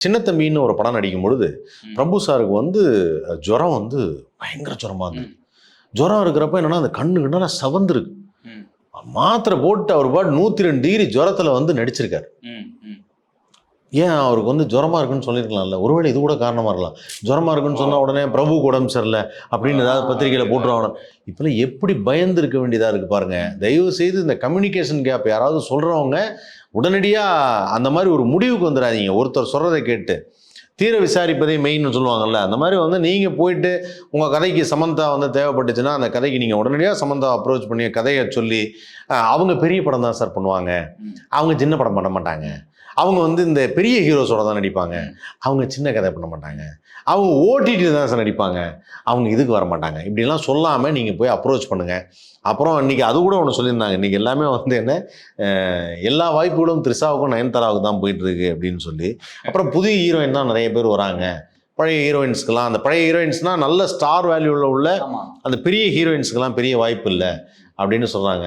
சின்ன தம்பின்னு ஒரு படம் நடிக்கும் பொழுது பிரபு சாருக்கு வந்து ஜுரம் வந்து பயங்கர ஜுரமா இருந்தது. ஜுரம் இருக்கிறப்ப என்னன்னா அந்த கண்ணுக்குன்னா சவந்துருக்கு. மாத்திரை போட்டு அவர் பாட்டு 102 டிகிரி ஜுரத்துல வந்து நடிச்சிருக்காரு. ஏன் அவருக்கு வந்து ஜுரமா இருக்குன்னு சொல்லியிருக்கலாம்ல. ஒருவேளை இது கூட காரணமா இருக்கலாம். ஜுரமா இருக்குன்னு சொன்னா உடனே பிரபுக்கு உடம்பு சரியில்லை அப்படின்னு ஏதாவது பத்திரிகையில போட்டுருவாங்க. இப்பெல்லாம் எப்படி பயந்து இருக்க வேண்டியதா இருக்கு பாருங்க. தயவு செய்து இந்த கம்யூனிகேஷன் கேப் யாராவது சொல்றவங்க உடனடியா அந்த மாதிரி ஒரு முடிவுக்கு வந்துடாதீங்க. ஒருத்தர் சொல்றதை கேட்டு தீர விசாரிப்பதே மெயின்னு சொல்லுவாங்கல்ல. அந்த மாதிரி வந்து நீங்கள் போயிட்டு உங்கள் கதைக்கு சமந்தா வந்து தேவைப்பட்டுச்சுன்னா அந்த கதைக்கு நீங்கள் உடனடியாக சமந்தா அப்ரோச் பண்ணி கதையை சொல்லி அவங்க பெரிய படம் தான் சார் பண்ணுவாங்க, அவங்க சின்ன படம் பண்ண மாட்டாங்க, அவங்க வந்து இந்த பெரிய ஹீரோஸோட தான் நடிப்பாங்க, அவங்க சின்ன கதை பண்ண மாட்டாங்க, அவங்க ஓடிடி தான் சார் நடிப்பாங்க, அவங்க இதுக்கு வர மாட்டாங்க, இப்படிலாம் சொல்லாமல் நீங்கள் போய் அப்ரோச் பண்ணுங்கள். அப்புறம் இன்றைக்கி அது கூட ஒன்று சொல்லியிருந்தாங்க, இன்றைக்கி எல்லாமே வந்து என்ன எல்லா வாய்ப்புகளும் த்ரிஷாவுக்கும் நயன்தாராவுக்கு தான் போயிட்டுருக்கு அப்படின்னு சொல்லி. அப்புறம் புதிய ஹீரோயின் தான் நிறைய பேர் வராங்க. பழைய ஹீரோயின்ஸ்க்கெல்லாம் அந்த பழைய ஹீரோயின்ஸ்னால் நல்ல ஸ்டார் வேல்யூவில் உள்ள அந்த பெரிய ஹீரோயின்ஸ்க்கெல்லாம் பெரிய வாய்ப்பு இல்லை அப்படின்னு சொல்கிறாங்க.